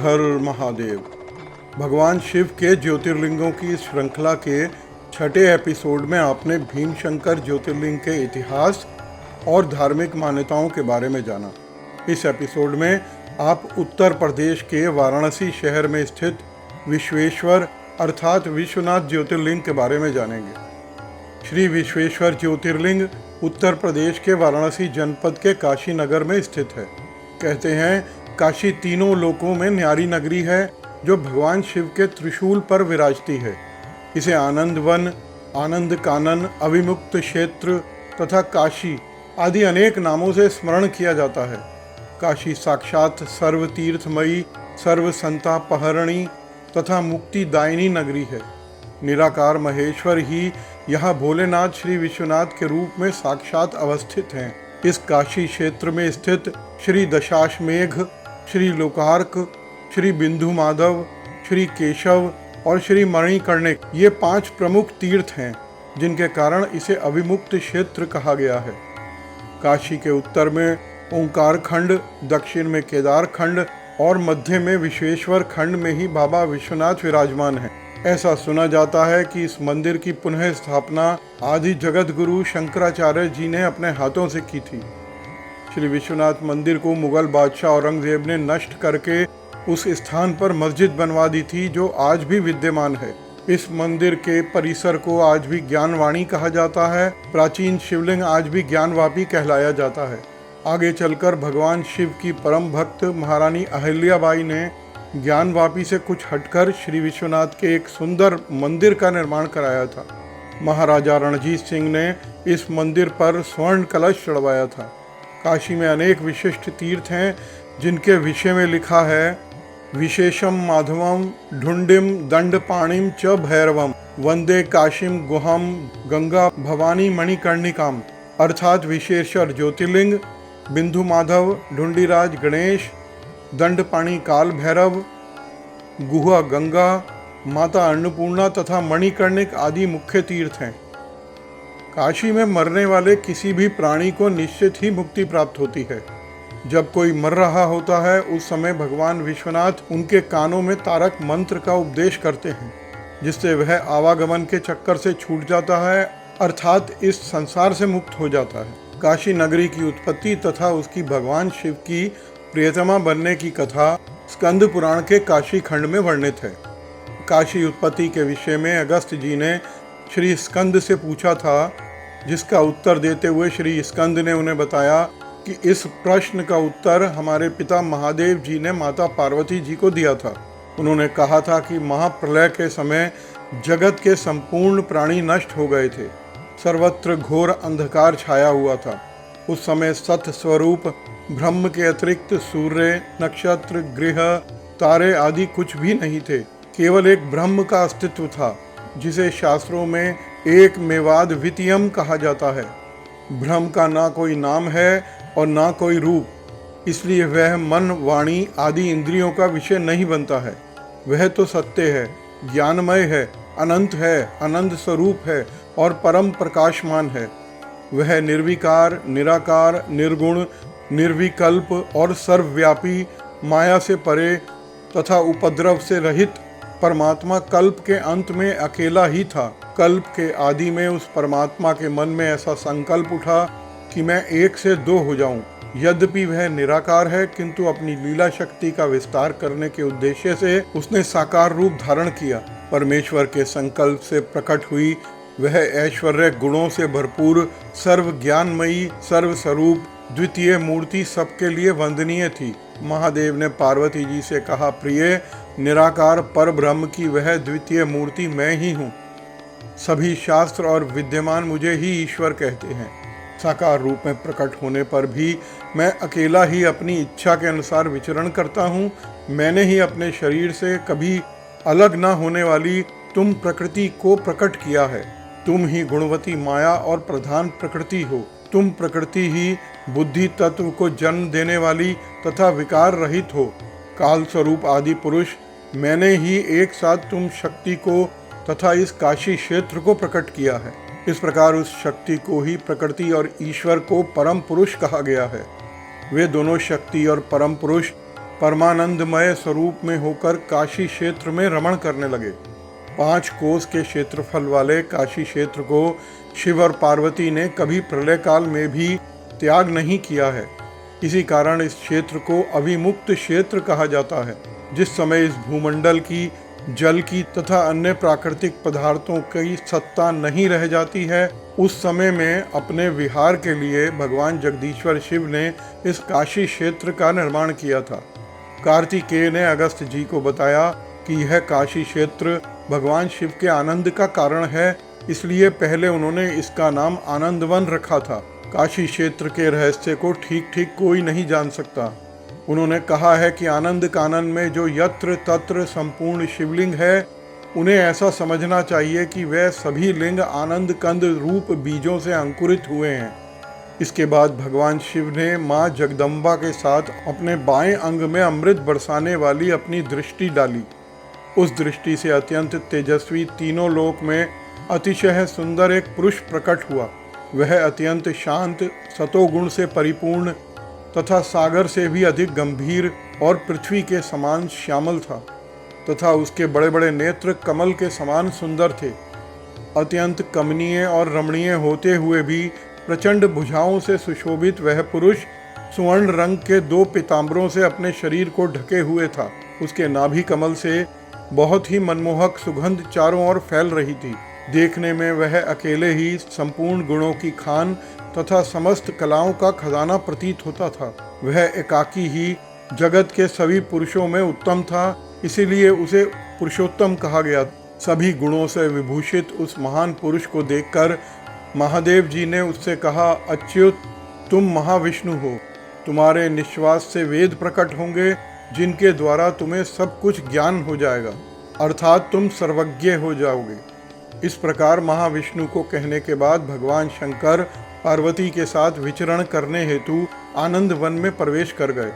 हर महादेव। भगवान शिव के ज्योतिर्लिंगों की श्रृंखला के छठे एपिसोड में आपने भीमशंकर ज्योतिर्लिंग के इतिहास और धार्मिक मान्यताओं के बारे में जाना। इस एपिसोड में आप उत्तर प्रदेश के वाराणसी शहर में स्थित विश्वेश्वर अर्थात विश्वनाथ ज्योतिर्लिंग के बारे में जानेंगे। श्री विश्वेश्वर ज्योतिर्लिंग उत्तर प्रदेश के वाराणसी जनपद के काशी नगर में स्थित है। कहते हैं काशी तीनों लोकों में न्यारी नगरी है जो भगवान शिव के त्रिशूल पर विराजती है। इसे आनंद वन, आनंद कानन, अविमुक्त क्षेत्र तथा काशी आदि अनेक नामों से स्मरण किया जाता है। काशी साक्षात सर्व तीर्थमयी, सर्व संतापहरणी तथा मुक्तिदायिनी नगरी है। निराकार महेश्वर ही यहाँ भोलेनाथ श्री विश्वनाथ के रूप में साक्षात अवस्थित हैं। इस काशी क्षेत्र में स्थित श्री दशाश्वमेध, श्री लोकार्क, श्री बिंदु माधव, श्री केशव और श्री मणिकर्णिक ये 5 प्रमुख तीर्थ हैं जिनके कारण इसे अविमुक्त क्षेत्र कहा गया है। काशी के उत्तर में ओंकार खंड, दक्षिण में केदार खंड और मध्य में विश्वेश्वर खंड में ही बाबा विश्वनाथ विराजमान हैं। ऐसा सुना जाता है कि इस मंदिर की पुनः स्थापना आदि जगत गुरु शंकराचार्य जी ने अपने हाथों से की थी। श्री विश्वनाथ मंदिर को मुगल बादशाह औरंगजेब ने नष्ट करके उस स्थान पर मस्जिद बनवा दी थी जो आज भी विद्यमान है। इस मंदिर के परिसर को आज भी ज्ञानवाणी कहा जाता है। प्राचीन शिवलिंग आज भी ज्ञानवापी कहलाया जाता है। आगे चलकर भगवान शिव की परम भक्त महारानी अहिल्याबाई ने ज्ञानवापी से कुछ हटकर श्री विश्वनाथ के एक सुंदर मंदिर का निर्माण कराया था। महाराजा रणजीत सिंह ने इस मंदिर पर स्वर्ण कलश चढ़वाया था। काशी में अनेक विशिष्ट तीर्थ हैं जिनके विषय में लिखा है, विशेषम माधवम ढुंडिम दंडपाणिम च भैरवम वंदे काशीम गुहम गंगा भवानी मणिकर्णिकाम। अर्थात विशेश्वर ज्योतिर्लिंग, बिंदु माधव, ढुंडीराज गणेश, दंडपाणी काल भैरव, गुहा गंगा, माता अन्नपूर्णा तथा मणिकर्णिक आदि मुख्य तीर्थ हैं। काशी में मरने वाले किसी भी प्राणी को निश्चित ही मुक्ति प्राप्त होती है। जब कोई मर रहा होता है उस समय भगवान विश्वनाथ उनके कानों में तारक मंत्र का उपदेश करते हैं जिससे वह आवागमन के चक्कर से छूट जाता है अर्थात इस संसार से मुक्त हो जाता है। काशी नगरी की उत्पत्ति तथा उसकी भगवान शिव की प्रियतमा बनने की कथा स्कंद पुराण के काशी खंड में वर्णित है। काशी उत्पत्ति के विषय में अगस्त जी ने श्री स्कंद से पूछा था, जिसका उत्तर देते हुए श्री स्कंद ने उन्हें बताया कि इस प्रश्न का उत्तर हमारे पिता महादेव जी ने माता पार्वती जी को दिया था। उन्होंने कहा था कि महाप्रलय के समय जगत के संपूर्ण प्राणी नष्ट हो गए थे। सर्वत्र घोर अंधकार छाया हुआ था। उस समय सत स्वरूप ब्रह्म के अतिरिक्त सूर्य, नक्षत्र, ग्रह, तारे आदि कुछ भी नहीं थे। केवल एक ब्रह्म का अस्तित्व था जिसे शास्त्रों में एक मेवाद वितीयम कहा जाता है। ब्रह्म का ना कोई नाम है और ना कोई रूप, इसलिए वह मन, वाणी आदि इंद्रियों का विषय नहीं बनता है। वह तो सत्य है, ज्ञानमय है, अनंत है, आनंद स्वरूप है और परम प्रकाशमान है। वह निर्विकार, निराकार, निर्गुण, निर्विकल्प और सर्वव्यापी, माया से परे तथा उपद्रव से रहित परमात्मा कल्प के अंत में अकेला ही था। कल्प के आदि में उस परमात्मा के मन में ऐसा संकल्प उठा कि मैं 1 से 2 हो जाऊं। यद्यपि वह निराकार है किंतु अपनी लीला शक्ति का विस्तार करने के उद्देश्य से उसने साकार रूप धारण किया। परमेश्वर के संकल्प से प्रकट हुई वह ऐश्वर्य गुणों से भरपूर सर्व ज्ञानमयी सर्व स्वरूप द्वितीय मूर्ति सबके लिए वंदनीय थी। महादेव ने पार्वती जी से कहा, प्रिय, निराकार पर ब्रह्म की वह द्वितीय मूर्ति मैं ही हूँ। सभी शास्त्र और विद्यमान मुझे ही ईश्वर कहते हैं। साकार रूप में प्रकट होने पर भी मैं अकेला ही अपनी इच्छा के अनुसार विचरण करता हूँ। मैंने ही अपने शरीर से कभी अलग न होने वाली तुम प्रकृति को प्रकट किया है। तुम ही गुणवती माया और प्रधान प्रकृति हो। तुम प्रकृति ही बुद्धि तत्व को जन्म देने वाली तथा विकार रहित हो। काल स्वरूप आदि पुरुष मैंने ही एक साथ तुम शक्ति को तथा इस काशी क्षेत्र को प्रकट किया है। इस प्रकार उस शक्ति को ही प्रकृति और ईश्वर को परम पुरुष कहा गया है। वे दोनों शक्ति और परम पुरुष परमानंदमय स्वरूप में होकर काशी क्षेत्र में रमण करने लगे। 5 कोस के क्षेत्रफल वाले काशी क्षेत्र को शिव और पार्वती ने कभी प्रलय काल में भी त्याग नहीं किया है। इसी कारण इस क्षेत्र को अविमुक्त क्षेत्र कहा जाता है। जिस समय इस भूमंडल की, जल की तथा अन्य प्राकृतिक पदार्थों की सत्ता नहीं रह जाती है, उस समय में अपने विहार के लिए भगवान जगदीश्वर शिव ने इस काशी क्षेत्र का निर्माण किया था। कार्तिकेय ने अगस्त जी को बताया कि यह काशी क्षेत्र भगवान शिव के आनंद का कारण है, इसलिए पहले उन्होंने इसका नाम आनंदवन रखा था। काशी क्षेत्र के रहस्य को ठीक ठीक कोई नहीं जान सकता। उन्होंने कहा है कि आनंद कानन में जो यत्र तत्र संपूर्ण शिवलिंग है, उन्हें ऐसा समझना चाहिए कि वह सभी लिंग आनंद कंद रूप बीजों से अंकुरित हुए हैं। इसके बाद भगवान शिव ने माँ जगदम्बा के साथ अपने बाएं अंग में अमृत बरसाने वाली अपनी दृष्टि डाली। उस दृष्टि से अत्यंत तेजस्वी, तीनों लोक में अतिशय सुंदर एक पुरुष प्रकट हुआ। वह अत्यंत शांत, सतोगुण से परिपूर्ण तथा सागर से भी अधिक गंभीर और पृथ्वी के समान श्यामल था तथा उसके बड़े बड़े नेत्र कमल के समान सुंदर थे। अत्यंत कमनीय और रमणीय होते हुए भी प्रचंड भुजाओं से सुशोभित वह पुरुष स्वर्ण रंग के 2 पीतांबरों से अपने शरीर को ढके हुए था। उसके नाभि कमल से बहुत ही मनमोहक सुगंध चारों ओर फैल रही थी। देखने में वह अकेले ही संपूर्ण गुणों की खान तथा समस्त कलाओं का खजाना प्रतीत होता था। वह एकाकी ही जगत के सभी पुरुषों में उत्तम था, इसीलिए उसे पुरुषोत्तम कहा गया। सभी गुणों से विभूषित उस महान पुरुष को देखकर महादेव जी ने उससे कहा, अच्युत, तुम महाविष्णु हो। तुम्हारे निश्वास से वेद प्रकट होंगे, जिनके द्वारा तुम्हें सब कुछ ज्ञान हो जाएगा, अर्थात तुम सर्वज्ञ हो जाओगे। इस प्रकार महाविष्णु को कहने के बाद भगवान शंकर पार्वती के साथ विचरण करने हेतु आनंद वन में प्रवेश कर गए।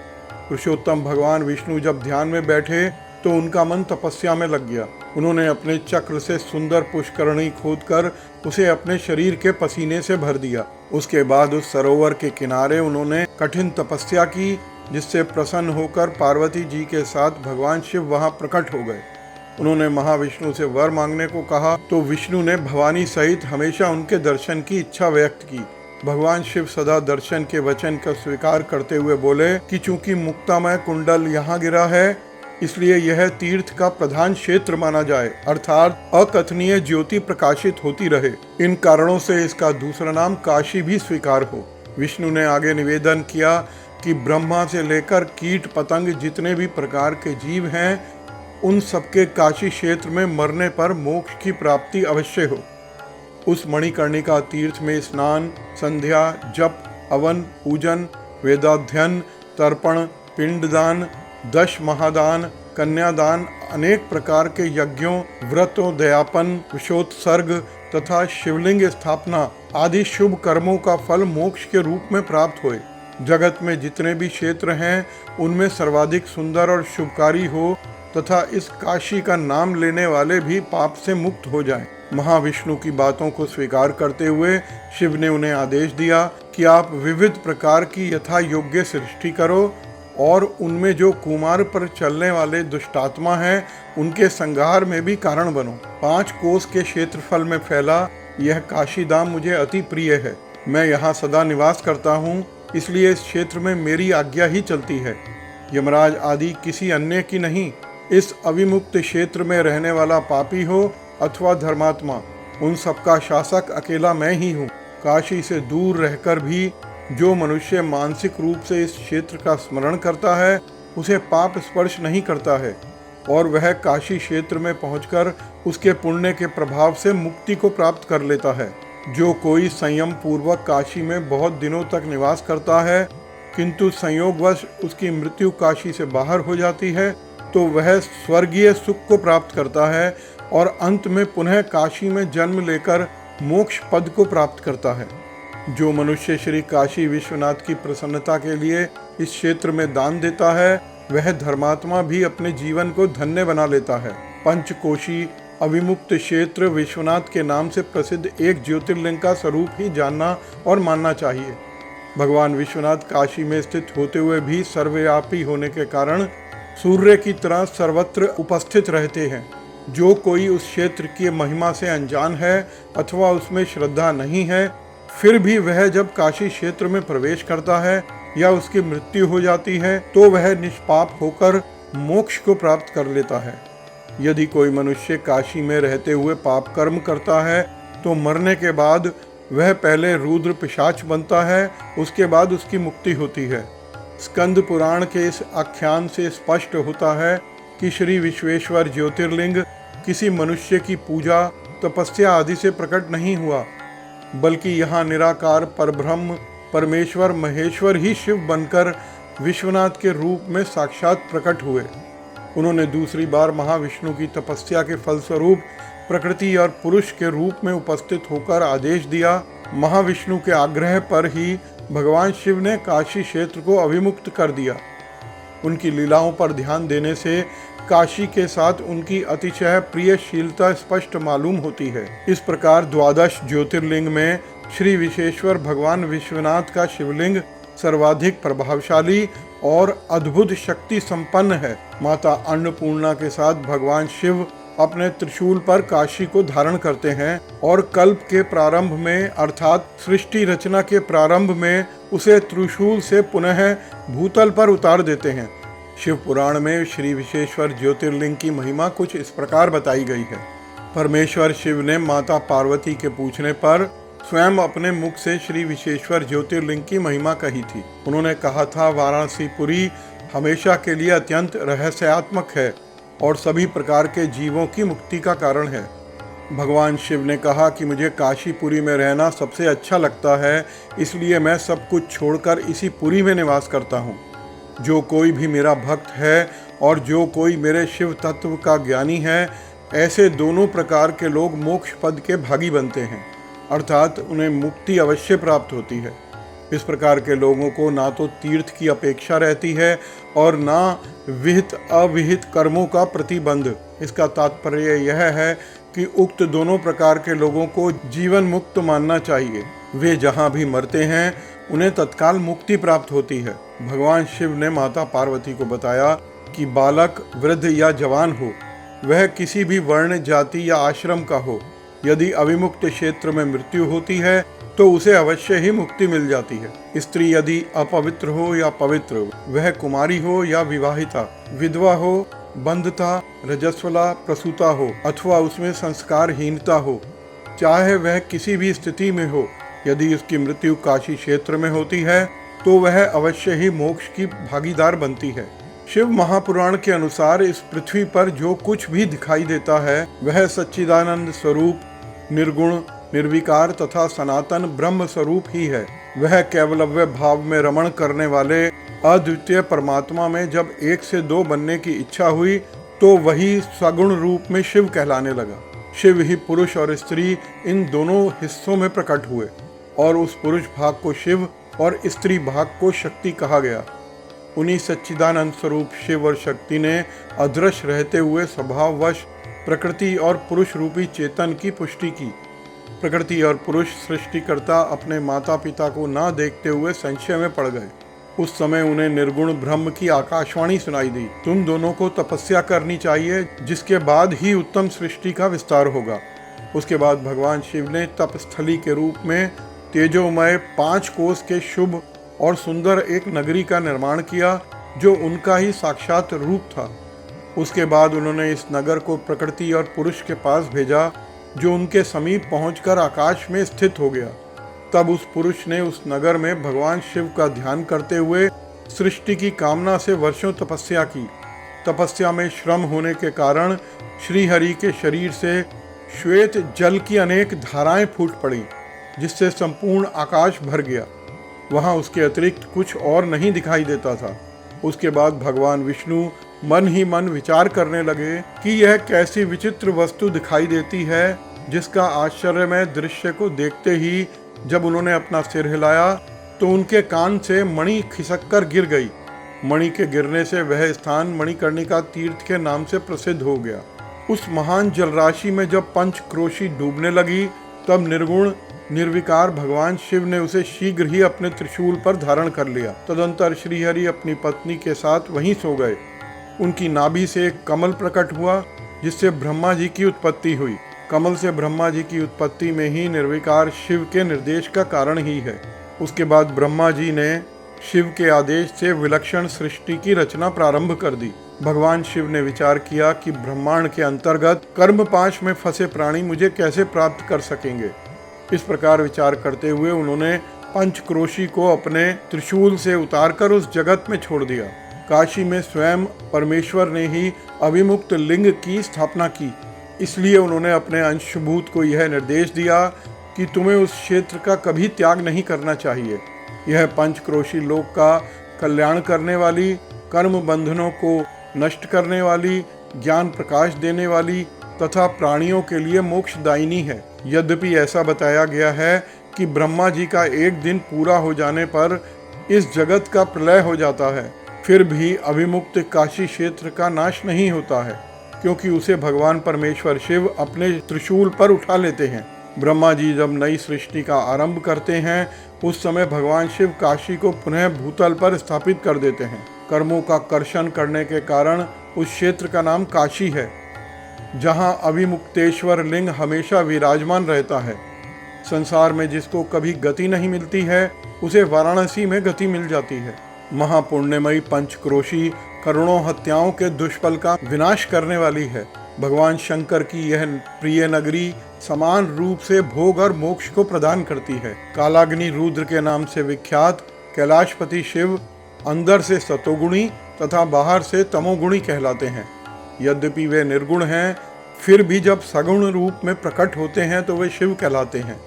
पुरुषोत्तम भगवान विष्णु जब ध्यान में बैठे तो उनका मन तपस्या में लग गया। उन्होंने अपने चक्र से सुंदर पुष्करणी खोदकर उसे अपने शरीर के पसीने से भर दिया। उसके बाद उस सरोवर के किनारे उन्होंने कठिन तपस्या की, जिससे प्रसन्न होकर पार्वती जी के साथ भगवान शिव वहां प्रकट हो गए। उन्होंने महाविष्णु से वर मांगने को कहा तो विष्णु ने भवानी सहित हमेशा उनके दर्शन की इच्छा व्यक्त की। भगवान शिव सदा दर्शन के वचन का स्वीकार करते हुए बोले कि चूंकि मुक्तामय कुंडल यहाँ गिरा है, इसलिए यह तीर्थ का प्रधान क्षेत्र माना जाए, अर्थात अकथनीय ज्योति प्रकाशित होती रहे। इन कारणों से इसका दूसरा नाम काशी भी स्वीकार हो। विष्णु ने आगे निवेदन किया कि ब्रह्मा से लेकर कीट पतंग जितने भी प्रकार के जीव हैं, उन सबके काशी क्षेत्र में मरने पर मोक्ष की प्राप्ति अवश्य हो। उस मणिकर्णिका तीर्थ में स्नान, संध्या, जप, हवन, पूजन, वेदाध्ययन, तर्पण, पिंडदान, 10 महादान, कन्यादान, अनेक प्रकार के यज्ञों, व्रतों, दयापन, विशोत्सर्ग तथा शिवलिंग स्थापना आदि शुभ कर्मों का फल मोक्ष के रूप में प्राप्त होए। जगत में जितने भी क्षेत्र हैं, उनमें सर्वाधिक सुंदर और शुभकारी हो तथा इस काशी का नाम लेने वाले भी पाप से मुक्त हो जाएं। महाविष्णु की बातों को स्वीकार करते हुए शिव ने उन्हें आदेश दिया कि आप विविध प्रकार की यथा योग्य सृष्टि करो और उनमें जो कुमार पर चलने वाले दुष्टात्मा हैं, उनके संहार में भी कारण बनो। 5 कोस के क्षेत्रफल में फैला यह काशी धाम मुझे अति प्रिय है। मैं यहाँ सदा निवास करता हूँ, इसलिए इस क्षेत्र में मेरी आज्ञा ही चलती है। यमराज आदि किसी अन्य की नहीं। इस अविमुक्त क्षेत्र में रहने वाला पापी हो अथवा धर्मात्मा, उन सबका शासक अकेला मैं ही हूँ। काशी से दूर रहकर भी जो मनुष्य मानसिक रूप से इस क्षेत्र का स्मरण करता है, उसे पाप स्पर्श नहीं करता है और वह काशी क्षेत्र में पहुंचकर उसके पुण्य के प्रभाव से मुक्ति को प्राप्त कर लेता है। जो कोई संयम पूर्वक काशी में बहुत दिनों तक निवास करता है, किंतु संयोगवश उसकी मृत्यु काशी से बाहर हो जाती है, तो वह स्वर्गीय सुख को प्राप्त करता है और अंत में पुनः काशी में जन्म लेकर मोक्ष पद को प्राप्त करता है। जो मनुष्य श्री काशी विश्वनाथ की प्रसन्नता के लिए इस क्षेत्र में दान देता है, वह धर्मात्मा भी अपने जीवन को धन्य बना लेता है। पंचकोशी अविमुक्त क्षेत्र विश्वनाथ के नाम से प्रसिद्ध एक ज्योतिर्लिंग का स्वरूप ही जानना और मानना चाहिए। भगवान विश्वनाथ काशी में स्थित होते हुए भी सर्वव्यापी होने के कारण सूर्य की तरह सर्वत्र उपस्थित रहते हैं। जो कोई उस क्षेत्र की महिमा से अनजान है अथवा उसमें श्रद्धा नहीं है, फिर भी वह जब काशी क्षेत्र में प्रवेश करता है या उसकी मृत्यु हो जाती है तो वह निष्पाप होकर मोक्ष को प्राप्त कर लेता है। यदि कोई मनुष्य काशी में रहते हुए पाप कर्म करता है तो मरने के बाद वह पहले रुद्र पिशाच बनता है, उसके बाद उसकी मुक्ति होती है। स्कंद पुराण के इस आख्यान से स्पष्ट होता है कि श्री विश्वेश्वर ज्योतिर्लिंग किसी मनुष्य की पूजा, तपस्या आदि से प्रकट नहीं हुआ, बल्कि यहाँ निराकार परब्रह्म परमेश्वर महेश्वर ही शिव बनकर विश्वनाथ के रूप में साक्षात प्रकट हुए। उन्होंने दूसरी बार महाविष्णु की तपस्या के फलस्वरूप प्रकृति और पुरुष के रूप में उपस्थित होकर आदेश दिया। महाविष्णु के आग्रह पर ही भगवान शिव ने काशी क्षेत्र को अभिमुक्त कर दिया। उनकी लीलाओं पर ध्यान देने से काशी के साथ उनकी अतिशय प्रियशीलता स्पष्ट मालूम होती है। इस प्रकार द्वादश ज्योतिर्लिंग में श्री विश्वेश्वर भगवान विश्वनाथ का शिवलिंग सर्वाधिक प्रभावशाली और अद्भुत शक्ति संपन्न है। माता अन्नपूर्णा के साथ भगवान शिव अपने त्रिशूल पर काशी को धारण करते हैं और कल्प के प्रारंभ में अर्थात सृष्टि रचना के प्रारंभ में उसे त्रिशूल से पुनः भूतल पर उतार देते हैं। शिव पुराण में श्री विश्वेश्वर ज्योतिर्लिंग की महिमा कुछ इस प्रकार बताई गई है। परमेश्वर शिव ने माता पार्वती के पूछने पर स्वयं अपने मुख से श्री विश्वेश्वर ज्योतिर्लिंग की महिमा कही थी। उन्होंने कहा था, वाराणसीपुरी हमेशा के लिए अत्यंत रहस्यात्मक है और सभी प्रकार के जीवों की मुक्ति का कारण है। भगवान शिव ने कहा कि मुझे काशीपुरी में रहना सबसे अच्छा लगता है, इसलिए मैं सब कुछ छोड़कर इसी पुरी में निवास करता हूँ। जो कोई भी मेरा भक्त है और जो कोई मेरे शिव तत्व का ज्ञानी है, ऐसे दोनों प्रकार के लोग मोक्ष पद के भागी बनते हैं, अर्थात उन्हें मुक्ति अवश्य प्राप्त होती है। इस प्रकार के लोगों को ना तो तीर्थ की अपेक्षा रहती है और ना विहित अविहित कर्मों का प्रतिबंध। इसका तात्पर्य यह है कि उक्त दोनों प्रकार के लोगों को जीवन मुक्त मानना चाहिए। वे जहाँ भी मरते हैं उन्हें तत्काल मुक्ति प्राप्त होती है। भगवान शिव ने माता पार्वती को बताया कि बालक, वृद्ध या जवान हो, वह किसी भी वर्ण, जाति या आश्रम का हो, यदि अविमुक्त क्षेत्र में मृत्यु होती है तो उसे अवश्य ही मुक्ति मिल जाती है। स्त्री यदि अपवित्र हो या पवित्र, वह कुमारी हो या विवाहिता, विधवा हो, बंधता, रजस्वला, प्रसूता हो अथवा उसमें संस्कारहीनता हो, चाहे वह किसी भी स्थिति में हो, यदि उसकी मृत्यु काशी क्षेत्र में होती है तो वह अवश्य ही मोक्ष की भागीदार बनती है। शिव महापुराण के अनुसार इस पृथ्वी पर जो कुछ भी दिखाई देता है वह सच्चिदानंद स्वरूप, निर्गुण, निर्विकार तथा सनातन ब्रह्म स्वरूप ही है। वह केवलव्य भाव में रमण करने वाले अद्वितीय परमात्मा में जब एक से दो बनने की इच्छा हुई तो वही सगुण रूप में शिव कहलाने लगा। शिव ही पुरुष और स्त्री इन दोनों हिस्सों में प्रकट हुए और उस पुरुष भाग को शिव और स्त्री भाग को शक्ति कहा गया। उन्हीं सच्चिदानंद स्वरूप शिव और शक्ति ने अदृश्य रहते हुए स्वभाववश प्रकृति और पुरुष रूपी चेतन की पुष्टि की। प्रकृति और पुरुष सृष्टिकर्ता अपने माता पिता को ना देखते हुए संशय में पड़ गए। उस समय उन्हें निर्गुण ब्रह्म की आकाशवाणी सुनाई दी, तुम दोनों को तपस्या करनी चाहिए, जिसके बाद ही उत्तम सृष्टि का विस्तार होगा। उसके बाद भगवान शिव ने तपस्थली के रूप में तेजोमय 5 कोस के शुभ और सुंदर एक नगरी का निर्माण किया जो उनका ही साक्षात रूप था। उसके बाद उन्होंने इस नगर को प्रकृति और पुरुष के पास भेजा जो उनके समीप पहुंचकर आकाश में स्थित हो गया। तब उस पुरुष ने उस नगर में भगवान शिव का ध्यान करते हुए सृष्टि की कामना से वर्षों तपस्या की। तपस्या में श्रम होने के कारण श्रीहरि के शरीर से श्वेत जल की अनेक धाराएं फूट पड़ी, जिससे संपूर्ण आकाश भर गया। वहां उसके अतिरिक्त कुछ और नहीं दिखाई देता था। उसके बाद भगवान विष्णु मन ही मन विचार करने लगे कि यह कैसी विचित्र वस्तु दिखाई देती है, जिसका आश्चर्यमय दृश्य को देखते ही जब उन्होंने अपना सिर हिलाया तो उनके कान से मणि खिसक कर गिर गई। मणि के गिरने से वह स्थान मणिकर्णिका तीर्थ के नाम से प्रसिद्ध हो गया। उस महान जलराशि में जब पंचक्रोशी डूबने लगी तब निर्गुण निर्विकार भगवान शिव ने उसे शीघ्र ही अपने त्रिशूल पर धारण कर लिया। तदंतर श्रीहरि अपनी पत्नी के साथ वहीं सो गए। उनकी नाभि से एक कमल प्रकट हुआ जिससे ब्रह्मा जी की उत्पत्ति हुई। कमल से ब्रह्मा जी की उत्पत्ति में ही निर्विकार शिव के निर्देश का कारण ही है। उसके बाद ब्रह्मा जी ने शिव के आदेश से विलक्षण सृष्टि की रचना प्रारंभ कर दी। भगवान शिव ने विचार किया कि ब्रह्मांड के अंतर्गत कर्म पाश में फंसे प्राणी मुझे कैसे प्राप्त कर सकेंगे। इस प्रकार विचार करते हुए उन्होंने पंचक्रोशी को अपने त्रिशूल से उतारकर उस जगत में छोड़ दिया। काशी में स्वयं परमेश्वर ने ही अभिमुक्त लिंग की स्थापना की, इसलिए उन्होंने अपने अंशभूत को यह निर्देश दिया कि तुम्हें उस क्षेत्र का कभी त्याग नहीं करना चाहिए। यह पंचक्रोशी लोक का कल्याण करने वाली, कर्म बंधनों को नष्ट करने वाली, ज्ञान प्रकाश देने वाली तथा प्राणियों के लिए मोक्षदायिनी है। यद्यपि ऐसा बताया गया है कि ब्रह्मा जी का एक दिन पूरा हो जाने पर इस जगत का प्रलय हो जाता है, फिर भी अभिमुक्त काशी क्षेत्र का नाश नहीं होता है, क्योंकि उसे भगवान परमेश्वर शिव अपने त्रिशूल पर उठा लेते हैं। ब्रह्मा जी जब नई सृष्टि का आरंभ करते हैं, उस समय भगवान शिव काशी को पुनः भूतल पर स्थापित कर देते हैं। कर्मों का कर्षण करने के कारण उस क्षेत्र का नाम काशी है, जहां अभिमुक्तेश्वर लिंग हमेशा विराजमान रहता है। संसार में जिसको कभी गति नहीं मिलती है, उसे वाराणसी में गति मिल जाती है। महापुण्यमयी पंचक्रोशी करोड़ों हत्याओं के दुष्फल का विनाश करने वाली है। भगवान शंकर की यह प्रिय नगरी समान रूप से भोग और मोक्ष को प्रदान करती है। कालाग्नि रुद्र के नाम से विख्यात कैलाशपति शिव अंदर से सतोगुणी तथा बाहर से तमोगुणी कहलाते हैं। यद्यपि वे निर्गुण हैं, फिर भी जब सगुण रूप में प्रकट होते हैं तो वे शिव कहलाते हैं।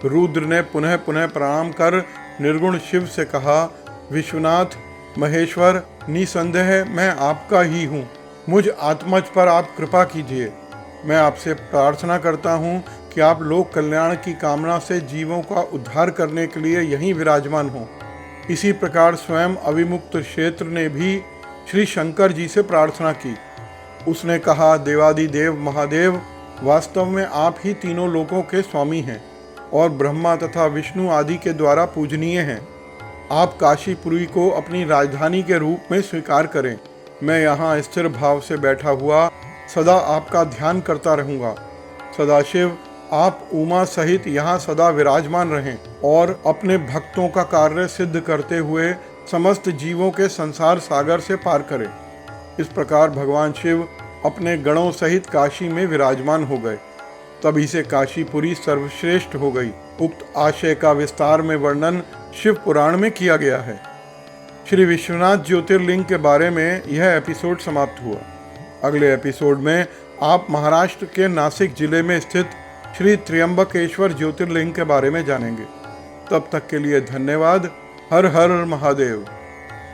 रुद्र ने पुनः पुनः प्रणाम कर निर्गुण शिव से कहा, विश्वनाथ महेश्वर, निसंदेह मैं आपका ही हूँ। मुझ आत्मज पर आप कृपा कीजिए। मैं आपसे प्रार्थना करता हूँ कि आप लोक कल्याण की कामना से जीवों का उद्धार करने के लिए यहीं विराजमान हों। इसी प्रकार स्वयं अविमुक्त क्षेत्र ने भी श्री शंकर जी से प्रार्थना की। उसने कहा, देवादिदेव महादेव, वास्तव में आप ही तीनों लोकों के स्वामी हैं और ब्रह्मा तथा विष्णु आदि के द्वारा पूजनीय हैं। आप काशीपुरी को अपनी राजधानी के रूप में स्वीकार करें। मैं यहाँ स्थिर भाव से बैठा हुआ सदा आपका ध्यान करता रहूँगा। सदाशिव, आप उमा सहित यहाँ सदा विराजमान रहें और अपने भक्तों का कार्य सिद्ध करते हुए समस्त जीवों के संसार सागर से पार करें। इस प्रकार भगवान शिव अपने गणों सहित काशी में विराजमान हो गए। तभी से काशीपुरी सर्वश्रेष्ठ हो गई। उक्त आशय का विस्तार में वर्णन शिव पुराण में किया गया है। श्री विश्वनाथ ज्योतिर्लिंग के बारे में यह एपिसोड समाप्त हुआ। अगले एपिसोड में आप महाराष्ट्र के नासिक जिले में स्थित श्री त्र्यंबकेश्वर ज्योतिर्लिंग के बारे में जानेंगे। तब तक के लिए धन्यवाद। हर हर महादेव।